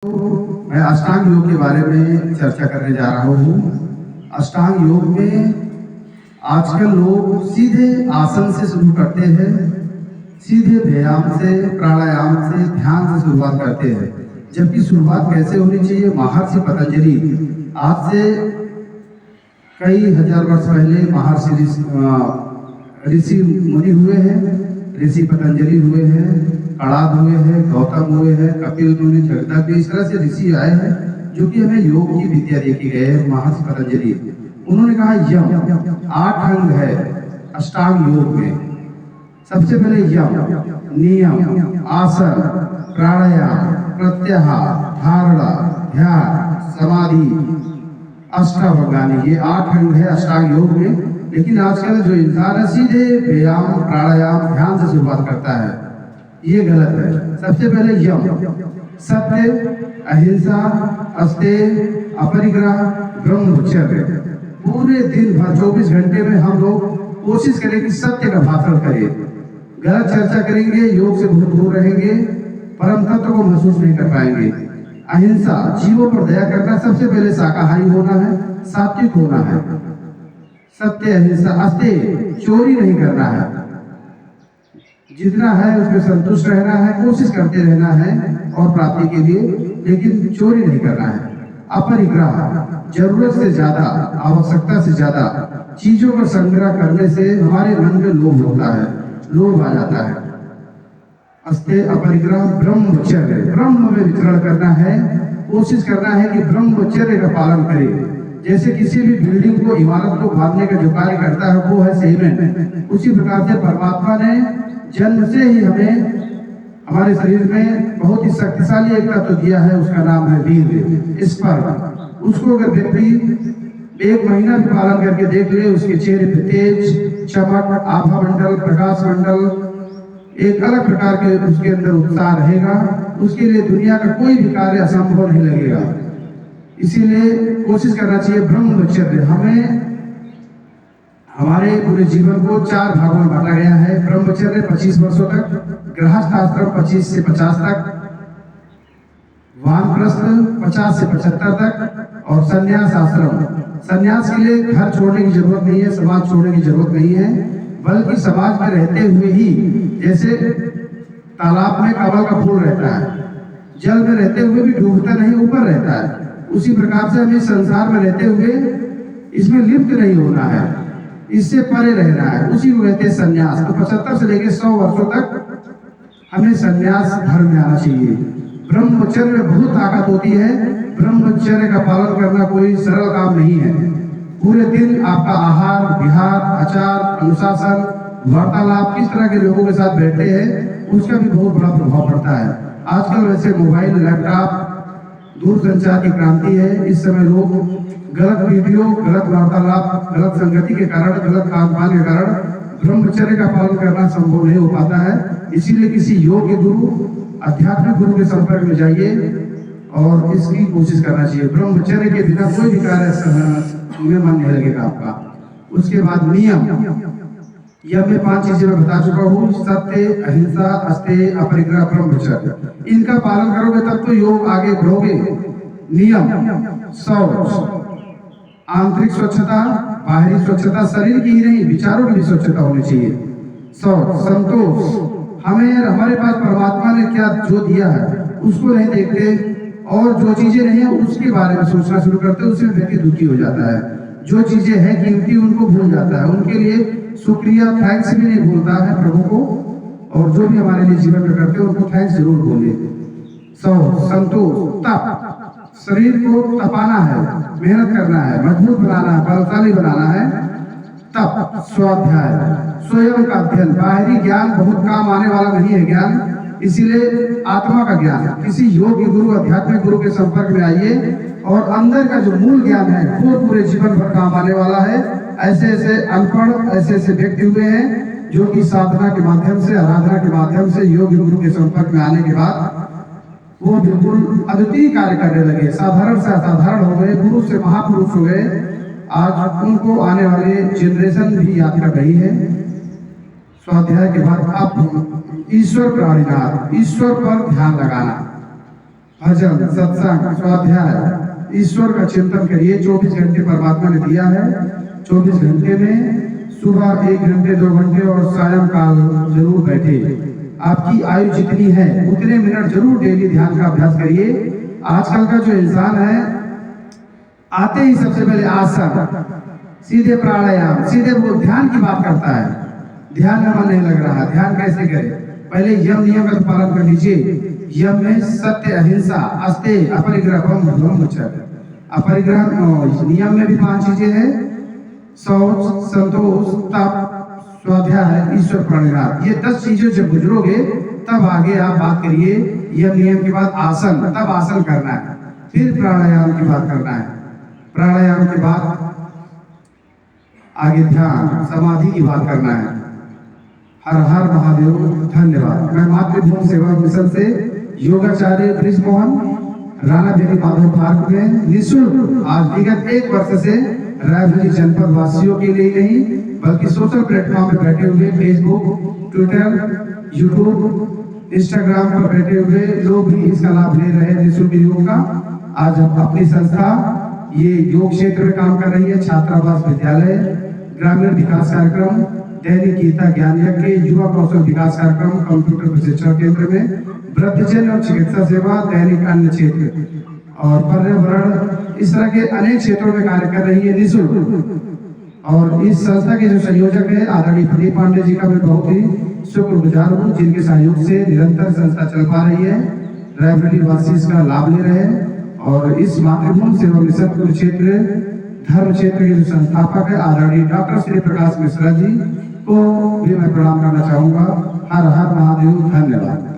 मैं अष्टांग योग के बारे में चर्चा करने जा रहा हूँ। अष्टांग योग में आजकल लोग सीधे आसन से शुरू करते हैं, सीधे व्यायाम से, प्राणायाम से, ध्यान से शुरुआत करते हैं। जबकि शुरुआत कैसे होनी चाहिए? महर्षि पतंजलि आज से कई हजार वर्ष पहले महर्षि ऋषि मुनि हुए हैं। ऋषि पतंजलि हुए हैं, कणाद हुए हैं, गौतम हुए हैं, कपिल मुनि, जगदग्नि, इस तरह से ऋषि आए हैं जो कि हमें योग की विद्या देके गए हैं। महर्षि पतंजलि उन्होंने कहा यम 8 अंग है अष्टांग योग में। सबसे पहले यम, नियम, आसन, प्राणायाम, प्रत्याहार, धारणा, ध्यान, समाधि, अष्टावगानी, ये 8 अंग है अष्टांग योग में। लेकिन आजकल जो इंसान है सीधे व्यायाम, प्राणायाम, ध्यान से शुरुआत करता है, ये गलत है। सबसे पहले यम, सत्य, अहिंसा, अस्तेय, अपरिग्रह, ब्रह्मचर्य। पूरे दिन भर 24 घंटे में हम लोग कोशिश करें कि सत्य का भाषण करें। गलत चर्चा करेंगे, योग से बहुत दूर रहेंगे, परम तत्व को महसूस नहीं कर पाएंगे। अहिंसा, जीवों पर दया करना, सबसे पहले शाकाहारी होना है, सात्विक होना है। सत्य, अहिंसा, अस्तेय, चोरी नहीं करना है, जितना है उसमें संतुष्ट रहना है, कोशिश करते रहना है और प्राप्ति के लिए, लेकिन चोरी नहीं करना है। अपरिग्रह, जरूरत से ज्यादा, आवश्यकता से ज्यादा चीजों का संग्रह करने से हमारे मन में लोभ होता है, लोभ आ जाता है। अस्तेय, अपरिग्रह, ब्रह्मचर्य, ब्रह्म में विचरण करना है, कोशिश करना है कि ब्रह्मचर्य का पालन करें। जैसे किसी भी बिल्डिंग को, इमारत को बांधने का जो कार्य करता है वो है सीमेंट, उसी प्रकार से परमात्मा ने जन्म से ही हमें हमारे शरीर में बहुत ही शक्तिशाली एक तत्व दिया है, उसका नाम है वीर्य, स्पर्म। उसको अगर व्यक्ति 1 महीना भी पालन करके देख ले, उसके चेहरे पे तेज, चमक, आभा मंडल, प्रकाश मंडल, एक अलग प्रकार के उसके अंदर उत्साह रहेगा। उसके लिए दुनिया का कोई भी कार्य असंभव नहीं लगेगा। इसीलिए कोशिश करना चाहिए ब्रह्मचर्य। हमें हमारे पूरे जीवन को 4 भागों में बांटा गया है। ब्रह्मचर्य 25 वर्षों तक, गृहस्थ आश्रम 25 से 50 तक, वानप्रस्थ 50 से 75 तक और संन्यास आश्रम। संन्यास के लिए घर छोड़ने की जरूरत नहीं है, समाज छोड़ने की जरूरत नहीं है, बल्कि समाज में रहते हुए ही, जैसे तालाब में कमल का फूल रहता है, जल में रहते हुए भी डूबता नहीं, ऊपर रहता है, उसी प्रकार से हमें संसार में रहते हुए इसमें लिप्त नहीं होना है, इससे परे रहना है। उसी को कहते हैं संन्यास। तो 75 से लेकर 100 वर्षों तक हमें संन्यास धर्म में आना चाहिए। ब्रह्मचर्य में बहुत ताकत होती है। ब्रह्मचर्य का पालन करना कोई सरल काम नहीं है। पूरे दिन आपका आहार, विहार, आचार, अनुशासन, वार्तालाप, किस तरह के लोगों के साथ बैठते हैं, उसका भी बहुत बड़ा प्रभाव पड़ता है। आजकल वैसे मोबाइल, लैपटॉप, दूरसंचार की क्रांति है। इस समय लोग गलत वीडियो, गलत वार्तालाप, गलत संगति के कारण, गलत खान पान के कारण ब्रह्मचर्य का पालन करना संभव नहीं हो पाता है। इसीलिए किसी योग्य गुरु, आध्यात्मिक गुरु के संपर्क में जाइए और इसकी कोशिश करना चाहिए। ब्रह्मचर्य के बिना कोई भी कार्य में मन नहीं लगेगा आपका। उसके बाद नियम, यह मैं 5 चीजें मैं बता चुका हूँ। सत्य, अहिंसा, अस्तेय, अपरिग्रह, ब्रह्मचर्य। इनका पालन करोगे तब तो योग आगे बढ़ोगे। नियम, शौच, आंतरिक स्वच्छता, बाहरी स्वच्छता, शरीर की ही नहीं, विचारों की भी स्वच्छता होनी चाहिए। शौच, संतोष, हमें हमारे पास परमात्मा ने क्या जो दिया है उसको नहीं देखते, और जो चीजें नहीं है उसके बारे में सोचना शुरू करते हैं, उसमें व्यक्ति दुखी हो जाता है। जो चीजें हैं कीमती उनको भूल जाता है, उनके लिए शुक्रिया, थैंक्स भी नहीं भूलता है प्रभु को। और जो भी हमारे लिए जीवन में करते हैं उनको थैंक्स जरूर बोले। संतोष, तप, शरीर को तपाना है, मेहनत करना है, मजबूत बनाना है, बलशाली बनाना है। तप, स्वाध्याय, स्वयं का अध्ययन। बाहरी ज्ञान बहुत काम आने वाला नहीं है ज्ञान, इसीलिए आत्मा का ज्ञान। किसी योग्य गुरु, आध्यात्मिक गुरु के संपर्क में आइए और अंदर का जो मूल ज्ञान है वो पूरे जीवन भर काम आने वाला है। ऐसे ऐसे अनपढ़, ऐसे ऐसे व्यक्ति हुए हैं जो कि साधना के माध्यम से, आराधना के माध्यम से योग्य गुरु के संपर्क में आने के बाद वो बिल्कुल अद्वितीय कार्य करने लगे, साधारण से असाधारण हो गए, पुरुष से महापुरुष हो गए। आज उनको आने वाले जनरेशन भी याद कर रही है। स्वाध्याय के बाद अब ईश्वर प्राणिनाथ, ईश्वर पर ध्यान लगाना। भजन, सत्संग, स्वाध्याय, ईश्वर का चिंतन करिए। 24 घंटे परमात्मा ने दिया है। 24 घंटे में सुबह 1 घंटे 2 घंटे और सायंकाल जरूर बैठे। आपकी आयु जितनी है उतने मिनट जरूर डेली ध्यान का अभ्यास करिए। आजकल का जो इंसान है, आते ही सबसे पहले आसन, सीधे प्राणायाम, सीधे वो ध्यान की बात करता है। ध्यान में मन नहीं लग रहा, ध्यान कैसे करे? पहले यम नियम का पालन कर लीजिए। यम में सत्य, अहिंसा, अस्तेय, अपरिग्रह, ब्रह्मचर्य। अपरिग्रह नियम में भी 5 चीजें हैं: शौच, संतोष, तप, स्वाध्याय, ईश्वर प्रणिधान। ये 10 चीजें जब गुजरोगे तब आगे आप बात करिए। यम नियम के बाद आसन, तब आसन करना है, फिर प्राणायाम की बात करना है। प्राणायाम के बाद आगे ध्यान, समाधि की बात करना है। हर हर महादेव। धन्यवाद। मैं मातृभूमि सेवा मिशन से योगाचार्य ब्रिज मोहन, राणा बेरी माधव पार्क में निःशुल्क आज विगत 1 वर्ष से रायबरेली जनपद वासियों के लिए नहीं बल्कि सोशल प्लेटफॉर्म पर बैठे हुए फेसबुक, ट्विटर, यूट्यूब, इंस्टाग्राम पर बैठे हुए लोग भी इसका लाभ ले रहे हैं निःशुल्क योग का। आज हम अपनी संस्था ये योग क्षेत्र में काम कर रही है। छात्रावास विद्यालय, ग्रामीण विकास कार्यक्रम, दैनिक गीता ज्ञान यज्ञ, युवा कौशल विकास कार्यक्रम, कंप्यूटर प्रशिक्षण केंद्र में वृद्धजन और चिकित्सा सेवा, दैनिक अन्य क्षेत्र और पर्यावरण, इस तरह के अनेक क्षेत्रों में कार्य कर रही है निःशुल्क। और इस संस्था के जो संयोजक है आदरणीय प्रदीप पांडे जी का मैं बहुत ही शुक्रगुजार हूँ, जिनके सहयोग से निरंतर संस्था चल पा रही है। रायबरेली वासी इसका लाभ ले रहे हैं। और इस मातृभूमि सेवा मिशन कुरुक्षेत्र धर्म क्षेत्र के जो संस्थापक है आदरणीय डॉक्टर श्री प्रकाश मिश्रा जी को भी मैं प्रणाम करना चाहूंगा। हर हर महादेव। धन्यवाद।